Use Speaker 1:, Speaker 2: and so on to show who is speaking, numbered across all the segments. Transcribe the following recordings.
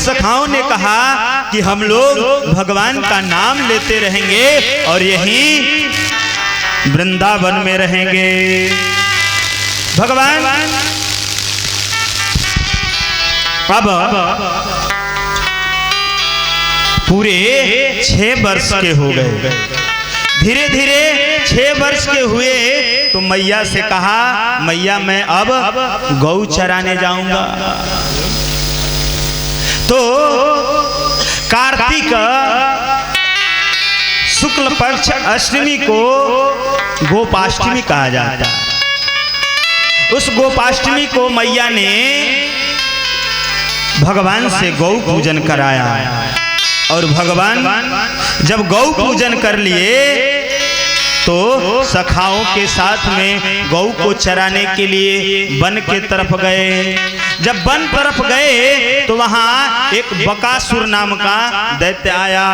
Speaker 1: सखाओं ने कहा कि हम लोग भगवान का नाम लेते रहेंगे और यहीं वृंदावन में रहेंगे। भगवान अब पूरे 6 वर्ष के हो गए। धीरे धीरे 6 वर्ष के हुए तो मैया से कहा, मैया मैं अब गौ चराने जाऊंगा। तो कार्तिक शुक्ल पक्ष अष्टमी को गोपाष्टमी कहा जाता है। उस गोपाष्टमी को मैया ने भगवान से गौ पूजन कराया और भगवान जब गौ पूजन कर लिए तो सखाओं के साथ में गौ को चराने के लिए वन के तरफ गए। जब वन तरफ गए तो वहां एक बकासुर नाम का दैत्य आया।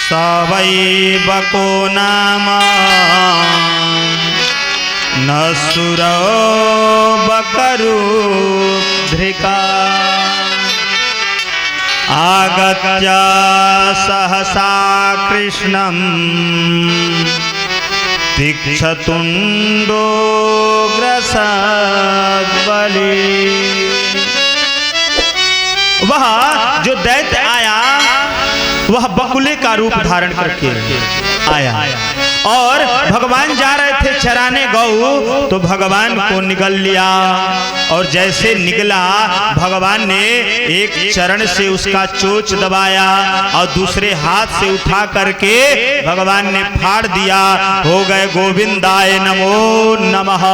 Speaker 1: सवै बको नाम नसुरो बकरू धृका आगत्य सहसा कृष्णं तीक्ष्णतुंडो ग्रसद्बली। वह जो दैत्य आया वह बकुले का रूप धारण करके आया और भगवान जा रहे थे चराने गौ तो भगवान को निगल लिया और जैसे निगला भगवान ने एक चरण से उसका चोंच दबाया और दूसरे हाथ से उठा करके भगवान ने फाड़ दिया। हो गए गोविंदाय नमो नमः।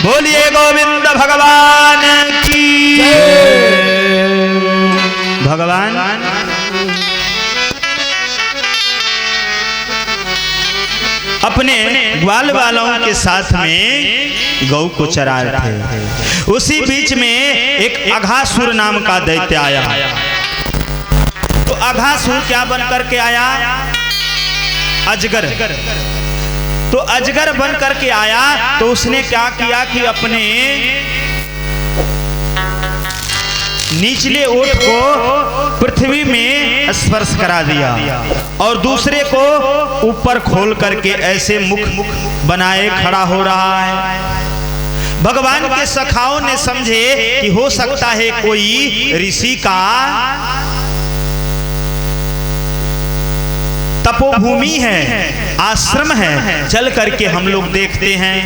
Speaker 1: बोलिए गोविंद भगवान की। भगवान अपने ग्वाल वालों के साथ में गौ को चरा रहे थे। उसी बीच में एक अघासुर नाम का दैत्य आया। तो अघासुर क्या बन करके आया? अजगर। तो अजगर बन करके आया तो उसने क्या किया कि अपने निचले ओठ को पृथ्वी में स्पर्श करा दिया और दूसरे को ऊपर खोल करके ऐसे मुख बनाए खड़ा हो रहा है। भगवान के सखाओं ने समझे कि हो सकता है कोई ऋषि का तपोभूमि है, आश्रम है, चल करके हम लोग देखते हैं।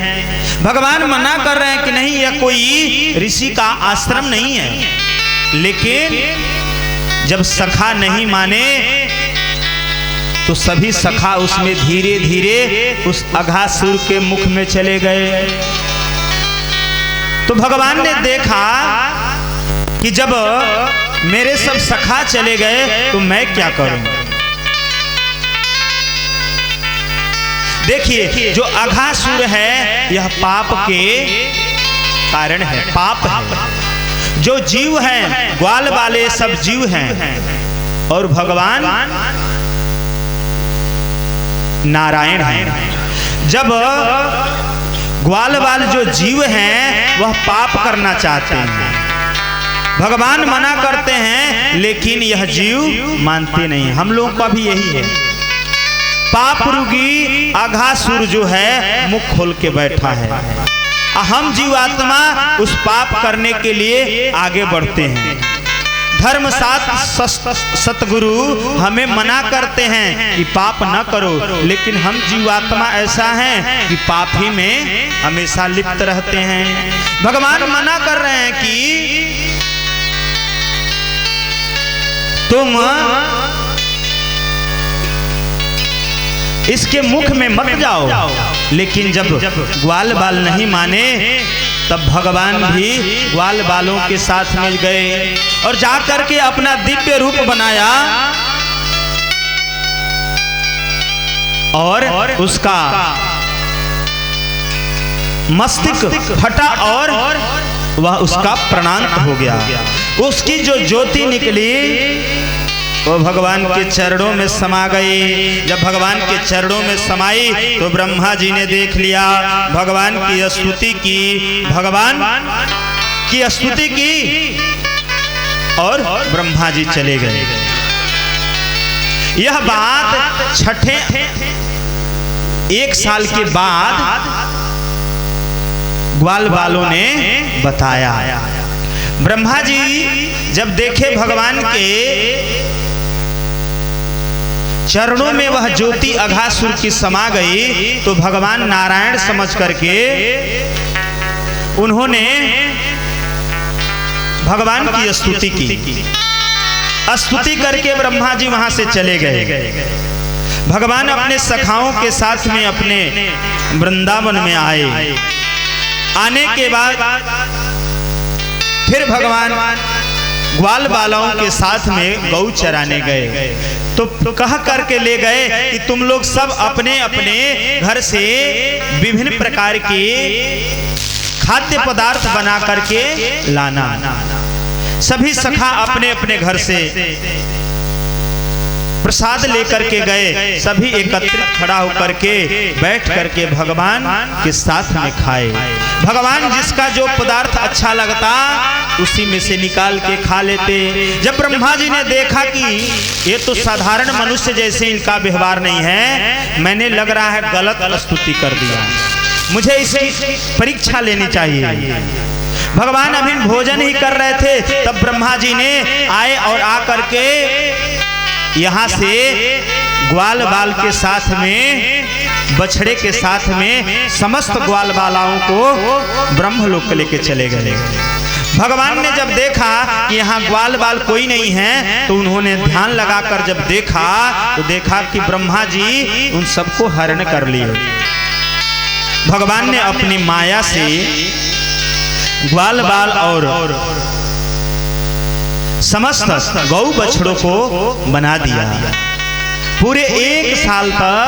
Speaker 1: भगवान मना कर रहे हैं कि नहीं, यह कोई ऋषि का आश्रम नहीं है। लेकिन जब सखा नहीं माने तो सभी सखा उसमें धीरे धीरे उस अघासुर के मुख में चले गए। तो भगवान ने देखा कि जब मेरे सब सखा चले गए तो मैं क्या करूं। देखिए जो अघासुर है यह पाप के कारण है, पाप है। जो जीव हैं ग्वाल वाले सब जीव हैं और भगवान नारायण हैं। जब ग्वाल वाले जो जीव हैं वह पाप करना चाहते हैं, भगवान मना करते हैं, लेकिन यह जीव मानते नहीं। हम लोगों का भी यही है। पाप रूगी अघासुर जो है मुख खोल के बैठा है। हम जीवात्मा उस पाप करने के लिए आगे बढ़ते हैं। धर्म सतगुरु हमें मना करते हैं कि पाप न करो, लेकिन हम जीवात्मा ऐसा है कि पाप ही में हमेशा लिप्त रहते हैं। भगवान मना कर रहे हैं कि तुम इसके मुख में मत जाओ। लेकिन जब ग्वाल बाल नहीं माने तब भगवान भी ग्वाल बालों के साथ में गए और जाकर के अपना दिव्य रूप बनाया और उसका मस्तिष्क फटा और वह उसका प्राणांत हो गया। उसकी जो ज्योति निकली वो भगवान के चरणों में समा गई। जब भगवान के चरणों में समाई तो ब्रह्मा जी ने देख लिया, भगवान की स्तुति की, भगवान की स्तुति की और ब्रह्मा जी चले गए। यह बात छठे 1 साल के बाद ग्वाल बालों ने बताया। ब्रह्मा जी जब देखे भगवान के चरणों में वह ज्योति अघासुर की समा गई, तो भगवान नारायण समझ करके उन्होंने भगवान की स्तुति की। स्तुति करके ब्रह्मा जी वहां से चले गए। भगवान अपने सखाओं के साथ में अपने वृंदावन में आए। आने के बाद फिर भगवान ग्वाल बालाओं के साथ में गौ चराने गए। तो कह करके ले गए कि तुम लोग सब अपने अपने घर से विभिन्न प्रकार के खाद्य पदार्थ बना करके लाना। सभी सखा अपने अपने घर से प्रसाद लेकर के गए। सभी एकत्रित खड़ा होकर के बैठ करके भगवान के साथ में खाए। भगवान जिसका जो पदार्थ अच्छा लगता उसी में से निकाल के खा लेते। जब ब्रह्मा जी ने देखा कि ये तो साधारण मनुष्य जैसे इनका व्यवहार नहीं है, मैंने लग रहा है गलत स्तुति कर दिया, मुझे इसकी परीक्षा लेनी चाहिए। भगवान अभी भोजन ही कर रहे थे, तब ब्रह्मा जी ने आए और आकर के यहाँ से ग्वाल बाल के साथ में, बछड़े के साथ में समस्त ग्वाल बालाओं को ब्रह्मलोक लेके चले गए। भगवान ने जब देखा कि यहाँ ग्वाल बाल कोई नहीं है, तो उन्होंने ध्यान लगाकर जब देखा तो देखा कि ब्रह्मा जी उन सबको हरण कर लिए। भगवान ने अपनी माया से ग्वाल बाल और समस्त गौ बछड़ों को बना दिया। पूरे 1 साल तक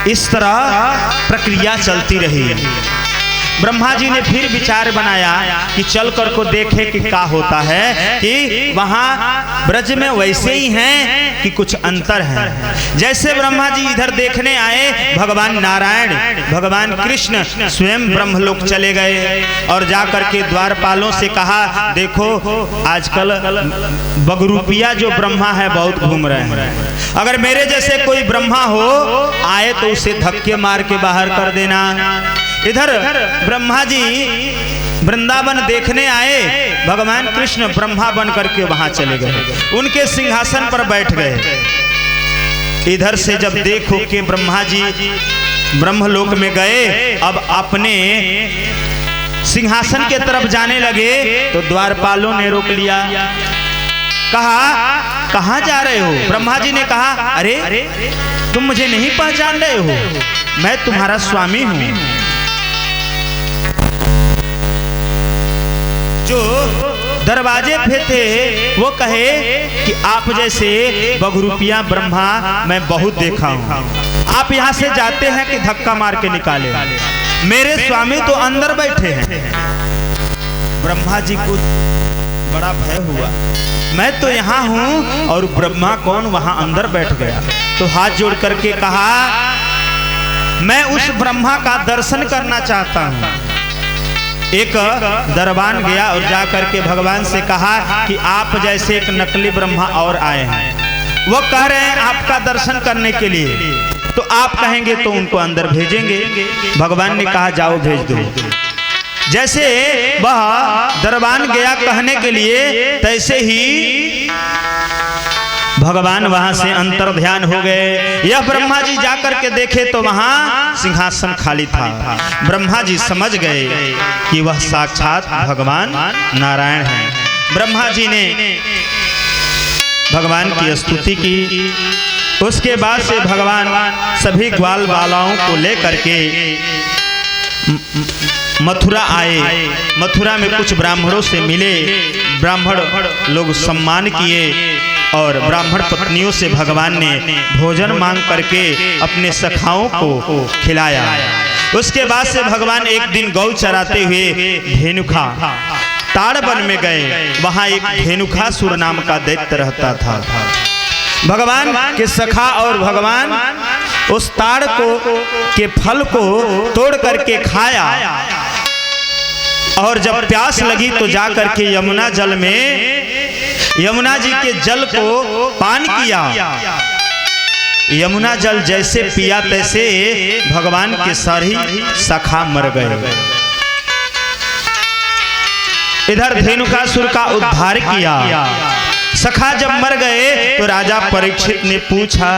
Speaker 1: इस तरह प्रक्रिया चलती रही। ब्रह्मा जी ने फिर विचार बनाया कि चल कर को देखे कि क्या होता है, कि वहाँ ब्रज में वैसे ही हैं कि कुछ अंतर है। जैसे ब्रह्मा जी इधर देखने आए, भगवान नारायण, भगवान कृष्ण स्वयं ब्रह्मलोक चले गए और जाकर के द्वारपालों से कहा, देखो आजकल बगरूपिया जो ब्रह्मा है बहुत घूम रहे हैं, अगर मेरे जैसे कोई ब्रह्मा हो आए तो उसे धक्के मार के बाहर कर देना। इधर ब्रह्मा जी वृंदावन देखने आए, भगवान कृष्ण ब्रह्मा बन करके वहां चले गए, उनके सिंहासन पर बैठ गए। इधर से जब देखो कि ब्रह्मा जी ब्रह्मलोक में गए, अब अपने सिंहासन के तरफ जाने लगे तो द्वारपालों ने रोक लिया। कहा, कहाँ जा रहे हो? ब्रह्मा जी ने कहा, अरे तुम मुझे नहीं पहचान रहे हो, मैं तुम्हारा स्वामी हूं। जो दरवाजे पे थे वो कहे कि आप जैसे बगरूपिया ब्रह्मा मैं बहुत देखा हूँ, आप यहाँ से जाते हैं कि धक्का मार के निकाले, मेरे स्वामी तो अंदर बैठे हैं। ब्रह्मा जी को बड़ा भय हुआ, मैं तो यहाँ हूँ और ब्रह्मा कौन वहाँ अंदर बैठ गया। तो हाथ जोड़ करके कहा, मैं उस ब्रह्मा का दर्शन करना चाहता हूँ। एक दरबान गया और जाकर के भगवान से कहा कि आप जैसे एक नकली ब्रह्मा और आए हैं, वो कह रहे हैं आपका दर्शन करने के लिए, तो आप कहेंगे तो उनको अंदर भेजेंगे। भगवान ने कहा जाओ भेज दो। जैसे वह दरबान गया कहने के लिए, तैसे ही भगवान वहां से अंतर ध्यान हो गए। यह ब्रह्मा जी जाकर के देखे तो वहां सिंहासन खाली था। ब्रह्मा जी समझ गए कि वह साक्षात भगवान नारायण हैं। ब्रह्मा जी ने भगवान की स्तुति की। उसके बाद से भगवान सभी ग्वाल बालाओं को लेकर के मथुरा आए। मथुरा में कुछ ब्राह्मणों से मिले, ब्राह्मण लोग सम्मान किए और ब्राह्मण पत्नियों से भगवान ने भोजन मांग करके अपने सखाओं को खिलाया। उसके बाद से भगवान एक दिन गौ चराते हुए धेनुखा ताड़वन में गए। वहां एक धेनुखासुर नाम का दैत्य रहता था। भगवान के सखा और भगवान उस ताड़ को के फल को तोड़ करके खाया और जब प्यास लगी तो जा करके यमुना जल में यमुना जी के जल को पान किया। यमुना जल जैसे पिया तैसे भगवान के सारी सखा मर गए। इधर धेनुकासुर का उद्धार किया। सखा जब मर गए तो राजा परीक्षित ने पूछा,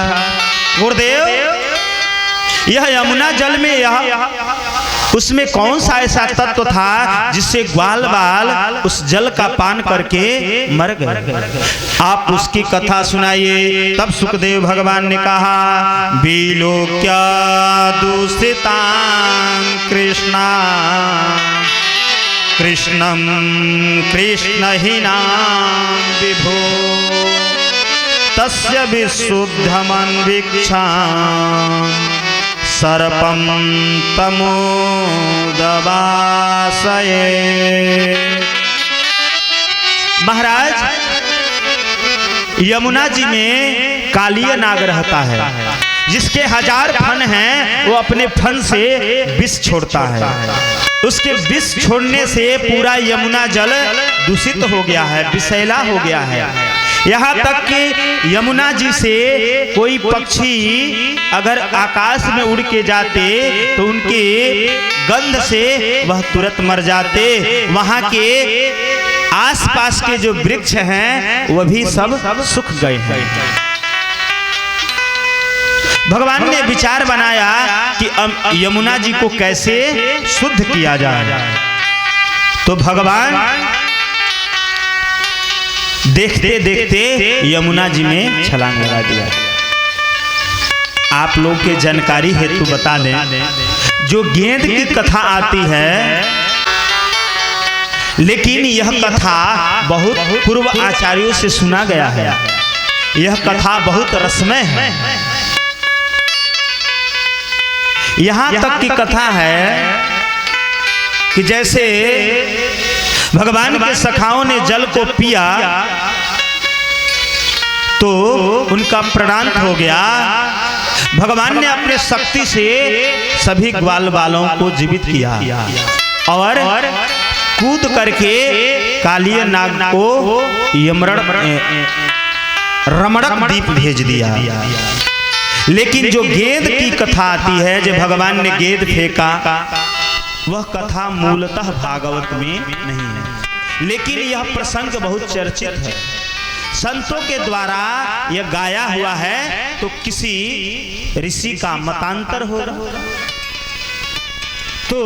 Speaker 1: गुरुदेव यह यमुना जल में यह उसमें कौन सा ऐसा तत्व था जिससे ग्वाल बाल उस जल का पान करके मर गए? आप उसकी कथा सुनाइए। तब सुखदेव भगवान ने कहा, बीलो क्या दूषिता कृष्णा कृष्णम कृष्ण ही नाम विभो तस्य विशुद्धमन्वीक्षा सर्पम तमोदवासये। महाराज, यमुना जी में कालीय नाग रहता है, जिसके 1000 फन हैं। वो अपने फन से विष छोड़ता है। उसके विष छोड़ने से पूरा यमुना जल दूषित हो गया है, विषैला हो गया है। यहाँ तक कि यमुना जी से कोई पक्षी अगर आकाश में उड़ के जाते तो उनके गंध से वह तुरंत मर जाते। वहाँ के आसपास के जो वृक्ष हैं वह भी सब सूख गए हैं। भगवान ने विचार बनाया कि यमुना जी को कैसे शुद्ध किया जाए। तो भगवान देखते देखते यमुना जी में छलांग लगा दिया। आप लोग के जानकारी हेतु बता दें, जो गेंद की कथा आती है, लेकिन यह कथा बहुत पूर्व आचार्यों से सुना गया है। यह कथा बहुत रसमय है। यहाँ तक की कथा है कि जैसे भगवान के सखाओं ने जल को पिया तो उनका प्राणांत हो गया। भगवान ने अपने शक्ति से सभी ग्वाल बालों को जीवित किया और कूद करके कालीय नाग को रमणक द्वीप भेज दिया। लेकिन जो गेंद की कथा आती है, जो भगवान ने गेंद फेंका, वह कथा मूलतः भागवत में नहीं है, लेकिन यह प्रसंग बहुत चर्चित है। संतों के द्वारा यह गाया हुआ है, तो किसी ऋषि का मतांतर होगा। तो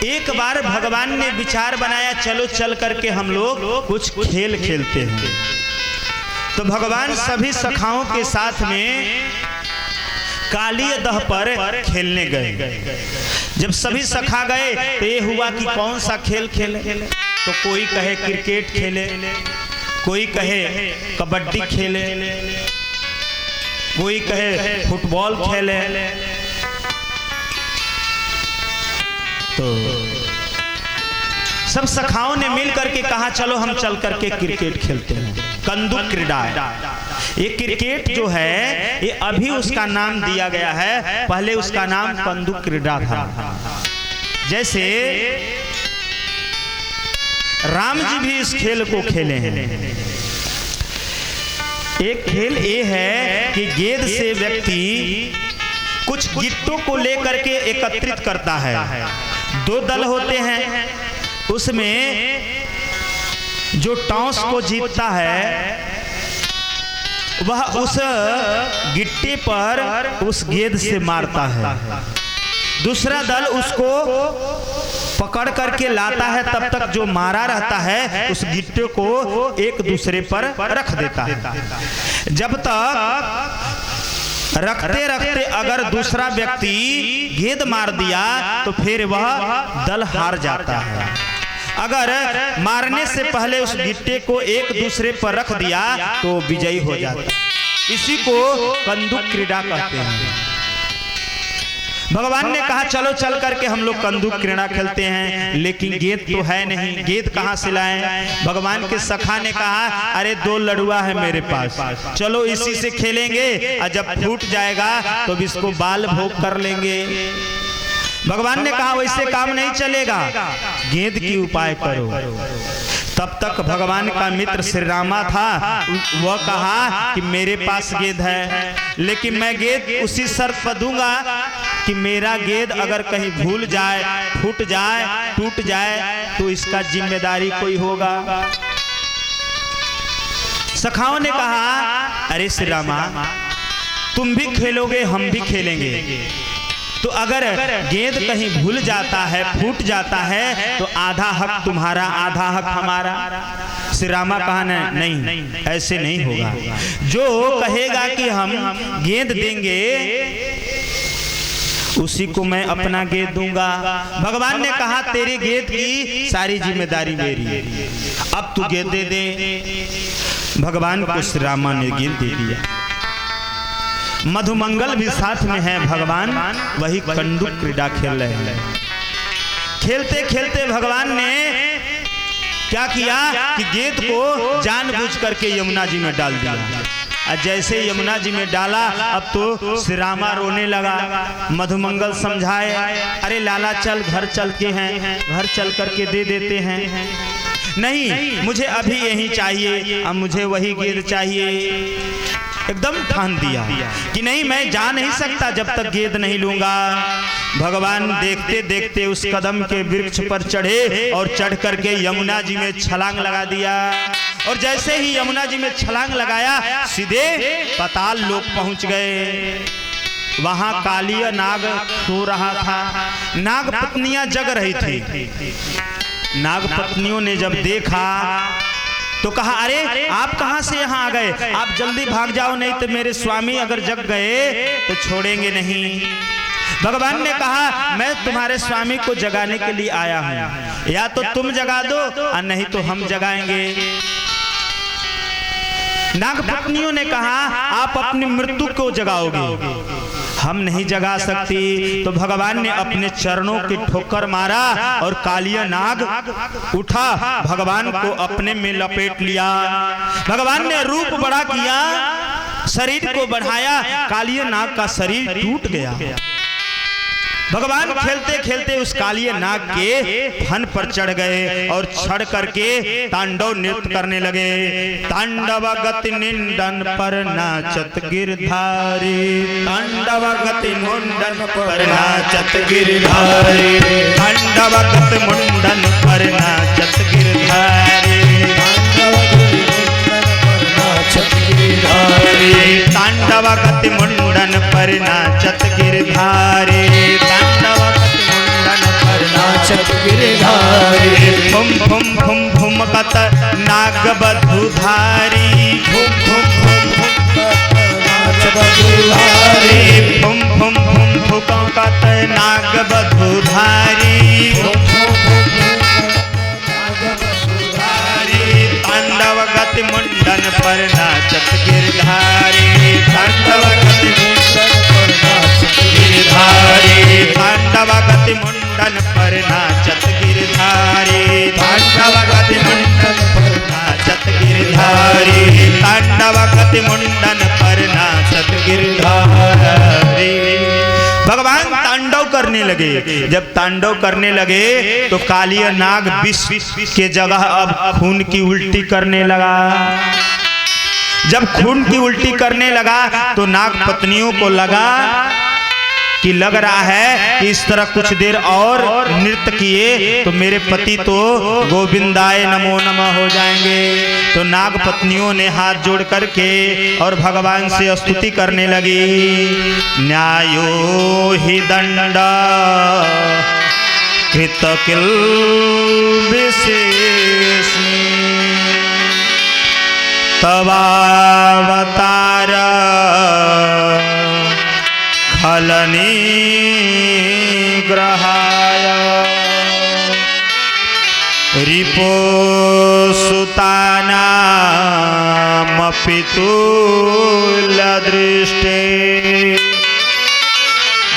Speaker 1: एक बार भगवान ने विचार बनाया, चलो चल करके हम लोग कुछ खेल खेलते हैं। तो भगवान सभी सखाओं के साथ में कालीय दह पर खेलने गए। जब सभी सखा गए तो ये हुआ कि कौन सा खेल खेले। तो कोई कहे क्रिकेट खेले, कोई कहे कबड्डी खेले, कोई कहे फुटबॉल खेले। तो सब सखाओं ने मिल करके कहा, चलो हम चल करके क्रिकेट खेलते हैं। कंदुक क्रीड़ा, ये क्रिकेट जो है ये अभी उसका नाम दिया गया है, पहले उसका नाम कंदुक क्रीड़ा था। जैसे राम जी भी इस खेल को खेले हैं। एक खेल ये है कि गेंद से व्यक्ति कुछ गिट्टों को लेकर के एकत्रित करता है। 2 दल होते हैं, उसमें जो टॉस को जीतता है वह उस गिट्टी पर उस गेंद से मारता है। दूसरा दल उसको पकड़ करके लाता है, तब तक जो मारा रहता है उस गिट्टी को एक दूसरे पर रख देता है। जब तक रखते रखते अगर दूसरा व्यक्ति गेंद मार दिया तो फिर वह दल हार जाता है। अगर मारने से पहले उस गिट्टे को एक दूसरे पर रख दिया तो विजयी हो जाता। इसी को कंदुक क्रीड़ा कहते हैं। भगवान ने कहा चलो चल करके हम लोग कंदुक क्रीड़ा खेलते हैं, लेकिन गेंद तो है नहीं, गेंद कहाँ से लाएं? भगवान के सखा ने कहा अरे 2 लड़ुआ है मेरे पास, चलो इसी से खेलेंगे और जब फूट जाएगा तो इसको बाल भोग कर लेंगे। भगवान ने कहा वैसे काम नहीं चलेगा, गेंद की उपाय करो। तब तक भगवान का मित्र श्री रामा था, वह कहा कि मेरे पास गेंद है, लेकिन मैं गेंद उसी शर्त पर दूंगा कि मेरा गेंद अगर कहीं भूल जाए, फूट जाए, टूट जाए तो इसका जिम्मेदारी कोई होगा। सखाओं ने कहा, अरे श्री रामा, तुम भी खेलोगे, हम भी खेलेंगे, तो अगर गेंद कहीं भूल जाता है, फूट जाता है, तो आधा हक तुम्हारा, आधा हक हमारा। श्री रामा कहा, नहीं, ऐसे नहीं होगा। जो कहेगा कि हम गेंद देंगे उसी को मैं अपना गेंद दूंगा। भगवान ने कहा, तेरी गेंद की सारी जिम्मेदारी मेरी, अब तू गेंद दे दे। भगवान को श्री रामा ने गेंद दे दिया। मधुमंगल भी साथ में है भगवान, वही कंडू क्रीड़ा खेल रहे हैं। खेलते खेलते भगवान ने क्या किया कि गेंद को जानबूझ करके यमुना जी में डाल दिया। और जैसे यमुना जी में डाला, अब तो श्री रामा रोने लगा। मधुमंगल समझाए, अरे लाला चल, घर चलते हैं, घर चल करके दे देते हैं। नहीं, मुझे अभी यही चाहिए, अब मुझे वही गेंद चाहिए। एकदम ठान दिया कि नहीं, मैं जा नहीं सकता जब तक गेंद नहीं लूंगा। भगवान देखते देखते उस कदम के वृक्ष पर चढ़े और चढ़ करके यमुना जी में छलांग लगा दिया। और जैसे ही यमुना जी में छलांग लगाया, सीधे पाताल लोक पहुंच गए। वहां कालिया नाग सो रहा था। नाग पत्नियां जग रही थी। नाग पत्नियों ने जब देखा तो कहा, अरे आप कहां से यहां आ गए? आप जल्दी भाग जाओ, नहीं तो मेरे स्वामी अगर जग गए तो छोड़ेंगे नहीं। भगवान ने कहा, मैं तुम्हारे स्वामी को जगाने के लिए आया हूं, या तो तुम जगा दो और नहीं तो हम जगाएंगे। नाग पत्नियों ने कहा, आप अपनी मृत्यु को जगाओगे, हम नहीं जगा सकती। तो भगवान ने अपने चरणों की ठोकर मारा और कालिया नाग उठा, भगवान को अपने में लपेट लिया। भगवान ने रूप बड़ा किया, शरीर को बढ़ाया, कालिया नाग का शरीर टूट गया। भगवान खेलते खेलते उस कालिया नाग के फन पर चढ़ गए और चढ़ करके तांडव नृत्य करने लगे। तांडव गति निंदन पर नाचत गिरधारी, तांडव गति मुंडन पर नाचत गिरधारी, तांडव गति मुंडन पर नाचत गिरधारी, तांडव गति मुंडन पर नाचत गिरधारी, फुम फुम फुम फुम कत नाग बधुधारी, फुम फुम फुम फुम कत नाग बधुधारी, तांडव गति मुंडन पर नाचत गिरधारी, तांडव गति गिरधारी, तांडव गति मुंडन पर नाचत गिरधारी, तांडव गति मुंडन पर नाचत गिरधारी, तांडव गति मुंडन पर नाचत गिरधारी। भगवान तांडव करने लगे। जब तांडव करने लगे तो कालिया नाग विष के जगह अब खून की उल्टी करने लगा। जब खून की उल्टी करने लगा तो नाग पत्नियों को लगा कि लग रहा है कि इस तरह कुछ देर और नृत्य किए तो मेरे पति तो गोविंदाय नमो नमः हो जाएंगे। तो नाग पत्नियों ने हाथ जोड़ करके और भगवान से स्तुति करने लगी। न्यायो ही दंड कृत किल विशेष तवावतार खलनी ग्रहाय रिपो सुतानामपि तुल्यदृष्टे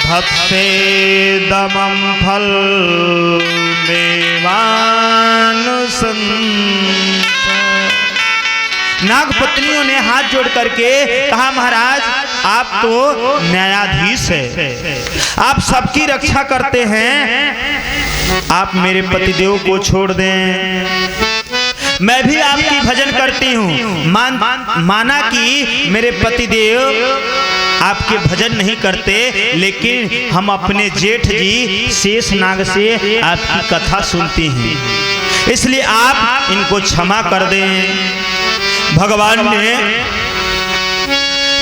Speaker 1: भक्तेदमं फलमेवानुसं। नाग पत्नियों ने हाथ जोड़ करके कहा, महाराज आप तो न्यायाधीश है, आप सबकी रक्षा करते हैं, आप मेरे पतिदेव को छोड़ दें। मैं भी आपकी भजन करती हूँ। माना कि मेरे पतिदेव आपके भजन नहीं करते, लेकिन हम अपने जेठ जी शेषनाग से आपकी कथा सुनती हैं, इसलिए आप इनको क्षमा कर दें। भगवान ने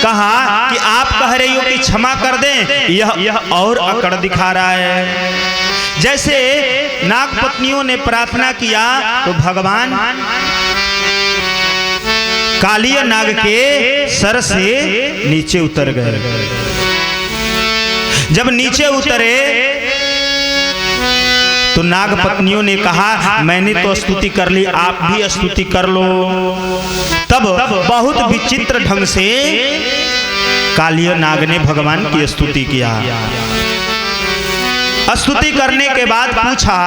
Speaker 1: कहा कि आप कह रही हो कि क्षमा कर दें, यह और अकड़ दिखा रहा है। जैसे नागपत्नियों ने प्रार्थना किया तो भगवान कालिया नाग के सर से नीचे उतर गए। जब नीचे उतरे तो नागपत्नियों ने कहा मैंने तो स्तुति कर ली, आप भी स्तुति कर लो। तब बहुत विचित्र ढंग से कालिया नाग ने भगवान की स्तुति किया। स्तुति करने के बाद पूछा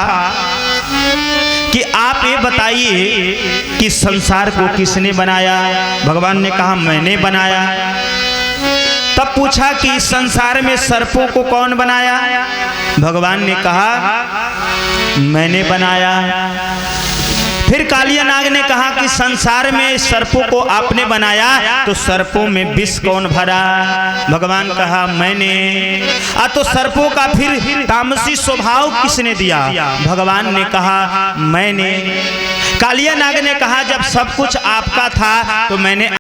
Speaker 1: कि आप ये बताइए कि संसार को किसने बनाया। भगवान ने कहा मैंने बनाया। तब पूछा कि संसार में सर्पों को कौन बनाया। भगवान ने कहा मैंने बनाया। फिर कालिया नाग ने कहा कि संसार में सर्पों को आपने बनाया, तो सर्पों में विष कौन भरा। भगवान कहा मैंने। तो सर्पों का फिर तामसी स्वभाव किसने दिया। भगवान ने कहा मैंने। कालिया नाग ने कहा जब सब कुछ आपका था तो मैंने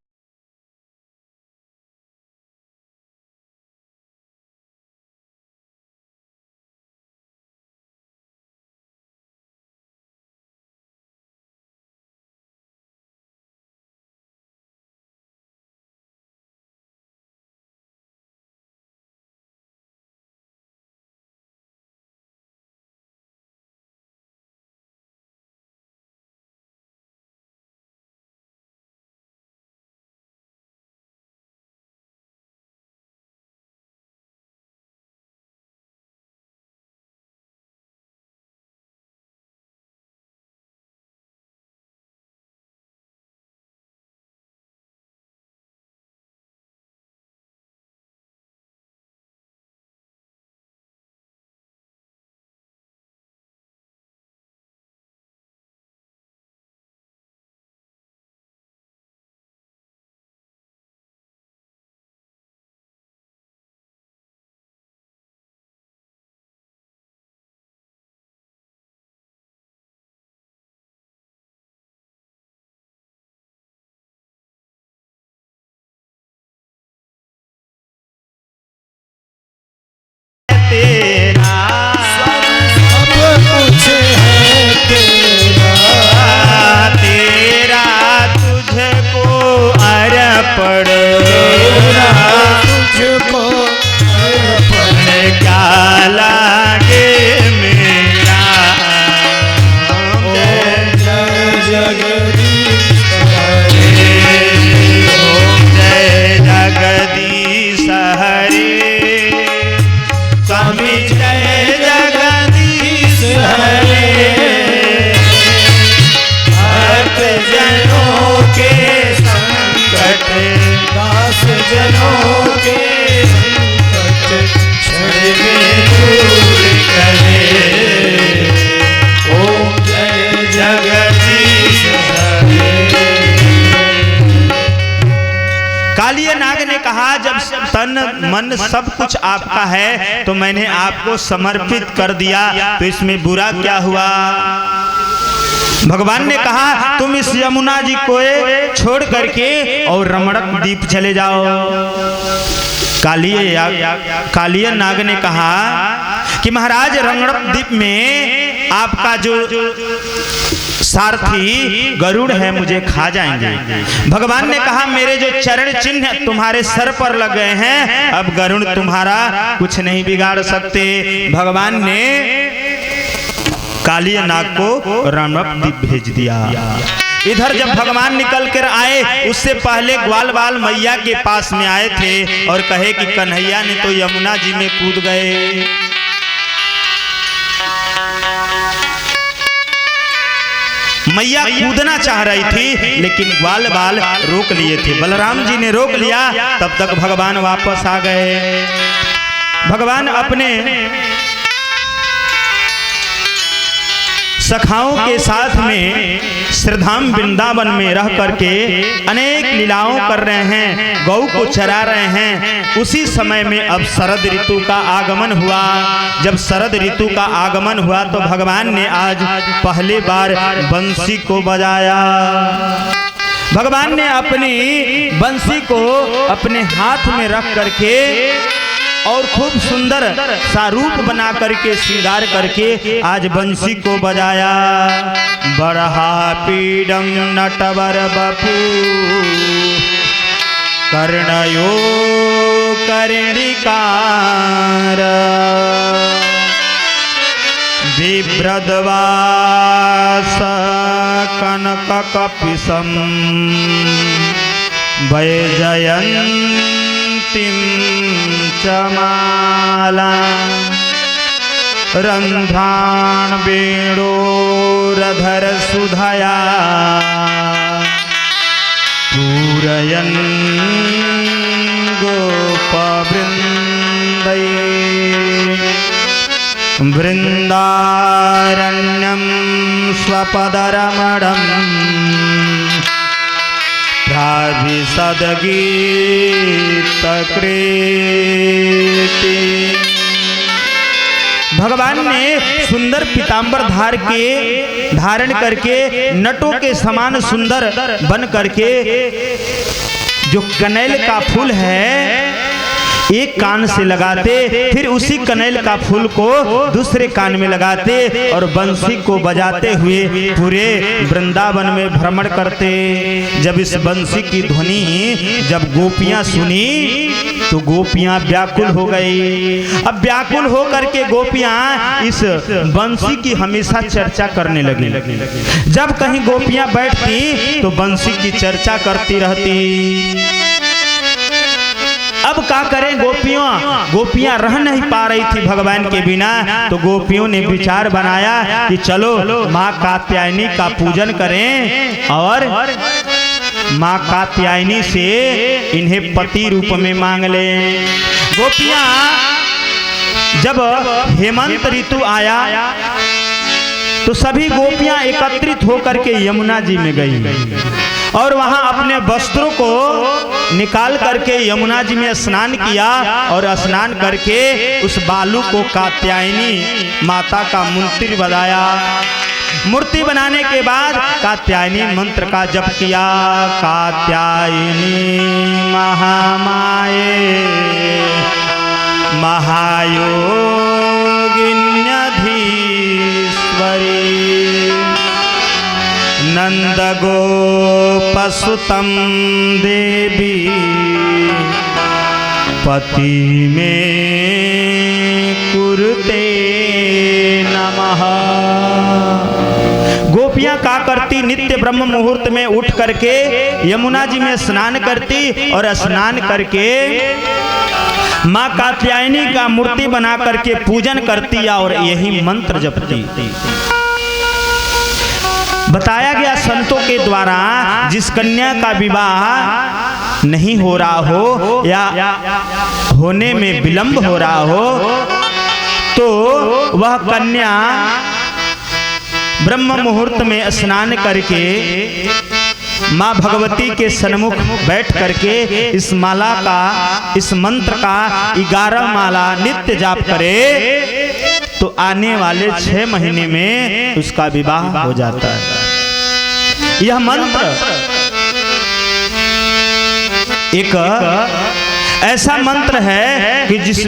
Speaker 1: तेरा सब कुछ है तेरा तुझको अर्पण तुझको अर्पण क्या लागे मेरा। जय जगदीश हरे, जय जगदीश हरे, स्वामी जय जगदीश हरे। भक्त जनों के संकट, दास जनों के संकट क्षण में दूर करे। ओम जय जगदीश हरे। कालिया नाग ने कहा जब तन मन सब कुछ आपका है तो मैंने आपको समर्पित कर दिया, तो इसमें बुरा क्या हुआ। भगवान ने कहा तुम इस यमुना जी को छोड़ करके और रमणक द्वीप चले जाओ। कालिया नाग ने कहा कि महाराज रमणक द्वीप में आपका जो सारथी गरुड़ है मुझे खा जाएंगे। भगवान ने कहा मेरे जो चरण चिन्ह तुम्हारे सर पर लग गए हैं, अब गरुड़ तुम्हारा कुछ नहीं बिगाड़ सकते। भगवान ने कालिया नाग को रमणक द्वीप भेज दिया। इधर जब भगवान निकल कर आए उससे पहले ग्वाल बाल मैया के पास में आए थे और कहे कि कन्हैया ने तो यमुना जी में कूद गए। मैया कूदना चाह रही थी लेकिन ग्वाल बाल रोक लिए थे। बलराम जी ने रोक लिया, तब तक भगवान वापस आ गए। भगवान अपने सखाओं के साथ में श्रीधाम वृंदावन में रह करके अनेक लीलाओं कर रहे हैं, गौ को चरा रहे हैं। उसी समय में अब शरद ऋतु का आगमन हुआ। जब शरद ऋतु का आगमन हुआ तो भगवान ने आज पहली बार बंसी को बजाया। भगवान ने अपनी बंसी को अपने हाथ में रख करके और खूब सुंदर सा रूप बना करके श्रृंगार करके आज बंसी को बजाया। बरहा पीडम नटवर बपू कर्णयो कर्णिकार बिभ्रद्वास कनक कपिसम वैजयंतीं चमाला रंध्राण वेणोरधर सुधया पूरयन् गोपवृंदै वृंदारण्यं स्वपदरमणं प्राभिसद्गीतकृति। भगवान ने सुंदर पीतांबर धारण करके नटों के समान सुंदर बन करके जो कनेल का फूल है एक कान से लगाते, फिर उसी कनेल का फूल को दूसरे कान में लगाते और बंसी को बजाते हुए पूरे वृंदावन में भ्रमण करते। जब इस बंसी की ध्वनि जब गोपियां सुनी तो गोपियां व्याकुल हो गई। अब व्याकुल हो करके गोपियां इस बंसी की हमेशा चर्चा करने लगी। जब कहीं गोपियां बैठती तो बंसी की चर्चा करती रहती। अब क्या करें, गोपियां रह नहीं पा रही थी भगवान के बिना। तो गोपियों ने विचार बनाया कि चलो माँ कात्यायनी का पूजन करें और माँ कात्यायनी से इन्हें पति रूप में मांग लें। गोपियां जब हेमंत ऋतु आया तो सभी गोपियां एकत्रित होकर के यमुना जी में गई और वहां अपने वस्त्रों को निकाल करके यमुना जी में स्नान किया और स्नान करके उस बालू को कात्यायनी माता का मूर्ति बनाया। मूर्ति बनाने के बाद कात्यायनी मंत्र का जप किया। कात्यायनी महामाये महायोगिन्यधीश्वरी नंद गोपसुतं देवी पति में कुरुते नमः। गोपियां का करती, नित्य ब्रह्म मुहूर्त में उठ करके यमुना जी में स्नान करती और स्नान करके माँ कात्यायनी का मूर्ति बना करके पूजन करती और यही मंत्र जपती। बताया गया संतों के द्वारा जिस कन्या का विवाह नहीं हो रहा हो या होने में विलंब हो रहा हो तो वह कन्या ब्रह्म मुहूर्त में स्नान करके माँ भगवती के सन्मुख बैठ करके इस माला का, इस मंत्र का 11 माला नित्य जाप करे तो आने वाले 6 महीने में उसका विवाह हो जाता है। यह मंत्र एक ऐसा मंत्र है कि जिस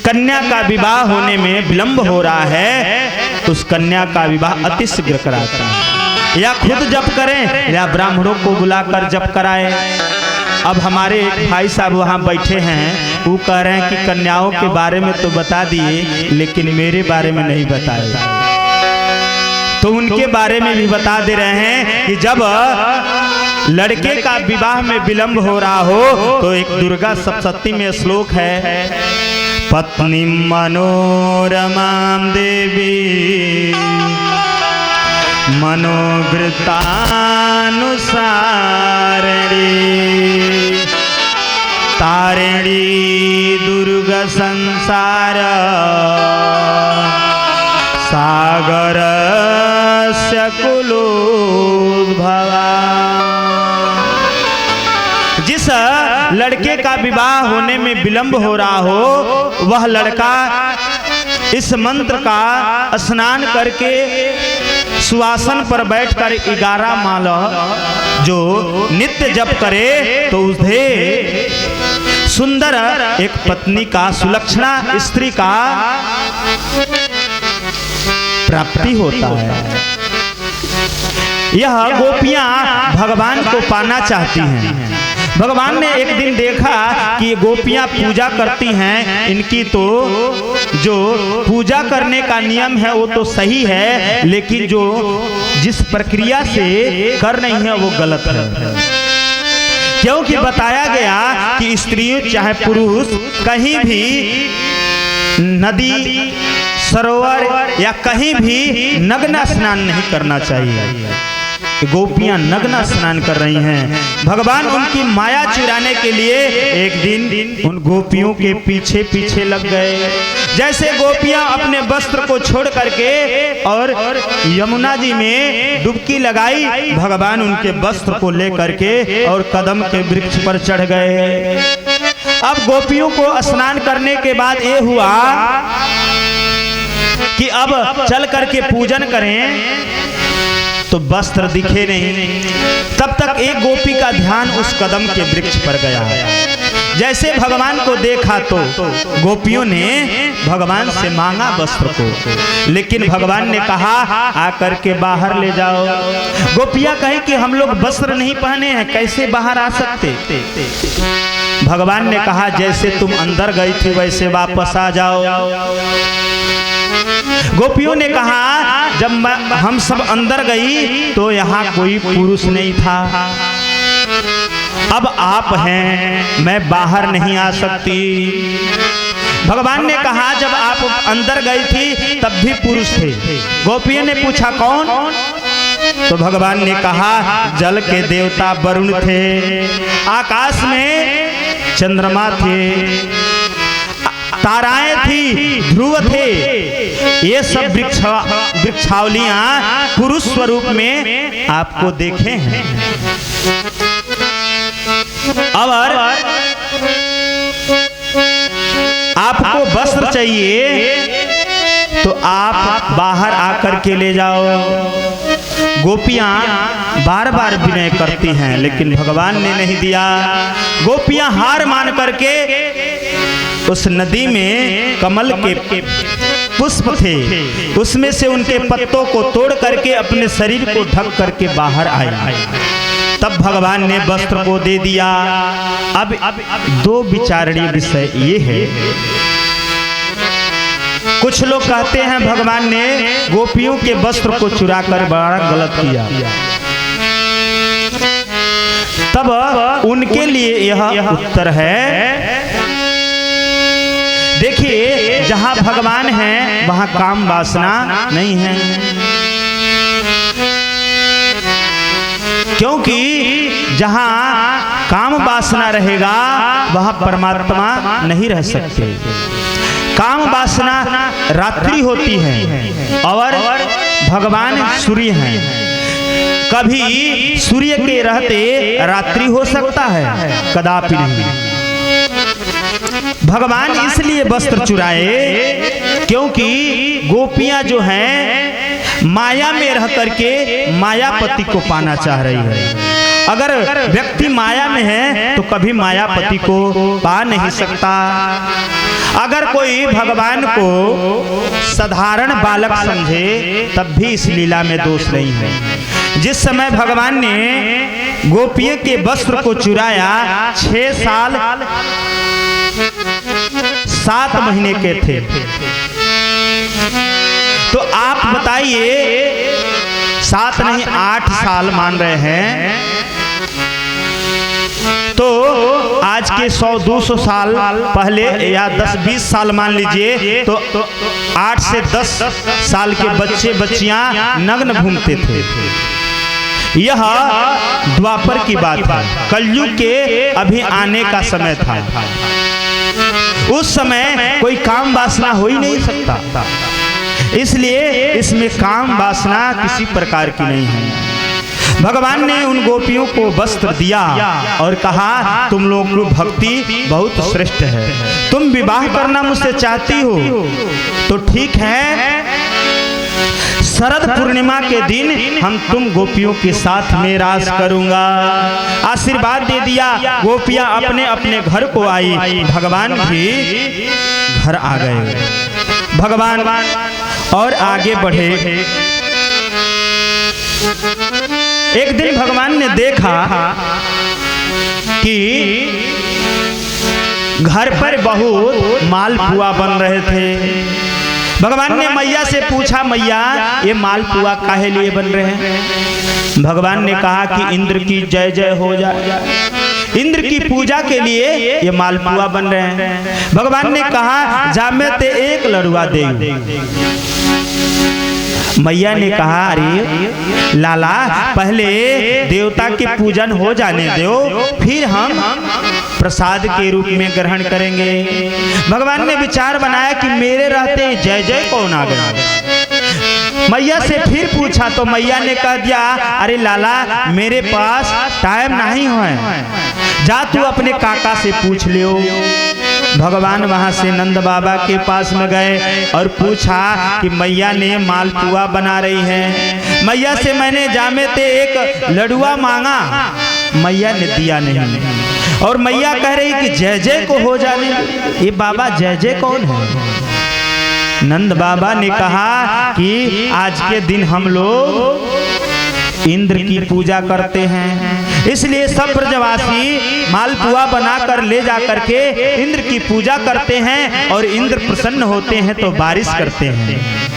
Speaker 1: कन्या का विवाह होने में विलंब हो रहा है उस कन्या का विवाह अति शीघ्र कराता है। या खुद जप करें या ब्राह्मणों को बुलाकर जप कराएं। अब हमारे भाई साहब वहाँ बैठे हैं, वो कह रहे हैं कि कन्याओं के बारे में तो बता दिए लेकिन मेरे बारे में नहीं बताए। तो उनके बारे में भी बता दे रहे हैं कि जब लड़के का विवाह में विलंब हो रहा हो तो एक दुर्गा सप्तशती में श्लोक है, पत्नी मनोरमां देवी मनोवृत्तानुसारिणी तारिणी दुर्गा संसार सागर कुलोद्भवा। जिस लड़के का विवाह होने में विलंब हो रहा हो, वह लड़का इस मंत्र का स्नान करके सुआसन पर बैठकर 11 माला जो नित्य जप करे तो उसे सुंदर एक पत्नी का, सुलक्षणा स्त्री का प्राप्ति होता है। यह गोपियां भगवान को पाना चाहती हैं। भगवान ने एक दिन देखा कि ये गोपियां पूजा करती हैं, इनकी तो जो पूजा करने का नियम है वो तो सही है, लेकिन जो जिस प्रक्रिया से कर रही है वो गलत है। क्योंकि बताया गया कि स्त्रियों चाहे पुरुष कहीं भी नदी, सरोवर या कहीं भी नग्न स्नान नहीं करना चाहिए। गोपियां नग्न स्नान कर रही हैं। भगवान उनकी माया चुराने के लिए एक दिन उन गोपियों के पीछे पीछे लग गए। जैसे गोपियां अपने वस्त्र को छोड़ करके और यमुना जी में डुबकी लगाई, भगवान उनके वस्त्र को लेकर के और कदम के वृक्ष पर चढ़ गए। अब गोपियों को स्नान करने के बाद ये हुआ कि अब चल करके पूजन करें तो वस्त्र दिखे नहीं। तब तक एक गोपी का ध्यान उस कदम के वृक्ष पर गया। जैसे भगवान को देखा तो गोपियों ने भगवान से मांगा वस्त्र को, लेकिन भगवान ने कहा आकर के बाहर ले जाओ। गोपियां कहें कि हम लोग वस्त्र नहीं पहने हैं, कैसे बाहर आ सकते। भगवान ने कहा जैसे तुम अंदर गई थी वैसे वापस आ जाओ। गोपियों ने कहा जब हम सब अंदर गई तो यहाँ कोई पुरुष नहीं था, अब आप हैं, मैं बाहर नहीं आ सकती। भगवान ने कहा जब आप अंदर गई थी तब भी पुरुष थे। गोपियों ने पूछा कौन, तो भगवान ने कहा जल के देवता वरुण थे, आकाश में चंद्रमा थे, ताराएं थी, ध्रुव थे। ये सब वृक्षावलियां पुरुष स्वरूप में आपको देखे हैं। और आपको वस्त्र चाहिए तो आप बाहर आकर के ले जाओ। गोपियां बार बार विनय करती हैं, लेकिन भगवान ने नहीं दिया। गोपियां हार मान करके उस नदी में कमल के पुष्प थे, उसमें से उनके पत्तों को तोड़ करके अपने शरीर को ढक करके बाहर आए। तब भगवान ने वस्त्र को दे दिया। अब दो विचारणीय विषय ये है, कुछ लोग कहते हैं भगवान ने गोपियों के वस्त्र को चुरा कर बड़ा गलत किया। तब उनके लिए यह उत्तर है, देखिए जहां भगवान है वहां काम वासना नहीं है, क्योंकि जहां काम वासना रहेगा वहां परमात्मा नहीं रह सकते। काम वासना रात्रि होती है और भगवान सूर्य हैं। कभी सूर्य के रहते रात्रि हो सकता है, कदापि नहीं। भगवान इसलिए वस्त्र चुराए क्योंकि गोपियां जो हैं माया में रह करके मायापति को पाना चाह रही है। अगर व्यक्ति माया में है तो कभी मायापति को पा नहीं सकता। अगर कोई भगवान को साधारण बालक समझे तब भी इस लीला में दोष नहीं है। जिस समय भगवान ने गोपियों के वस्त्र को चुराया 6 साल 7 महीने के थे, तो आप बताइए 7 नहीं 8 साल मान रहे हैं, तो आज के 100-200 साल पहले या 10-20 साल मान लीजिए, तो 8 से 10 साल के बच्चे बच्चियां नग्न घूमते थे। यह द्वापर की बात है, कलयुग के अभी आने का समय था। उस समय कोई काम वासना हो ही नहीं सकता। इसलिए इसमें काम वासना किसी प्रकार की नहीं है। भगवान ने उन गोपियों को वस्त्र दिया और कहा तुम लोग की भक्ति बहुत श्रेष्ठ है, तुम विवाह करना मुझसे चाहती हो तो ठीक है, शरद पूर्णिमा के दिन हम तुम गोपियों के साथ में रास करूंगा। आशीर्वाद दे दिया। गोपियां अपने अपने घर को आई, भगवान भी घर आ गए। भगवान और आगे बढ़े। एक दिन भगवान ने देखा कि घर पर बहुत मालपुआ बन रहे थे। भगवान ने मैया से पूछा, मैया ये मालपुआ काहे लिए बन रहे हैं? भगवान ने कहा कि इंद्र की जय जय हो जाए, इंद्र की पूजा के लिए ये मालपुआ बन रहे हैं। भगवान ने कहा जामे ते एक लड़ुआ दे। मैया ने कहा अरे लाला पहले देवता के पूजन हो जाने दो, फिर हम प्रसाद के रूप में ग्रहण करेंगे। भगवान ने विचार बनाया कि मेरे रहते जय जय कौन आ गया। मैया से फिर पूछा तो मैया ने कह दिया अरे लाला मेरे पास टाइम नहीं है, जा तू अपने काका से पूछ लियो। भगवान वहां से नंद बाबा के पास में गए और पूछा कि मैया ने मालपुआ बना रही है। मैया से मैंने जामे ते एक लड़ुआ मांगा, मैया ने दिया नहीं। और मैया कह रही कि जय जय को हो जाने। ये बाबा जय जय कौन है? नंद बाबा ने कहा कि आज के दिन हम लोग इंद्र की पूजा करते हैं, इसलिए सब ब्रजवासी मालपुआ बनाकर ले जा करके इंद्र की पूजा करते हैं और इंद्र प्रसन्न होते हैं तो बारिश करते हैं।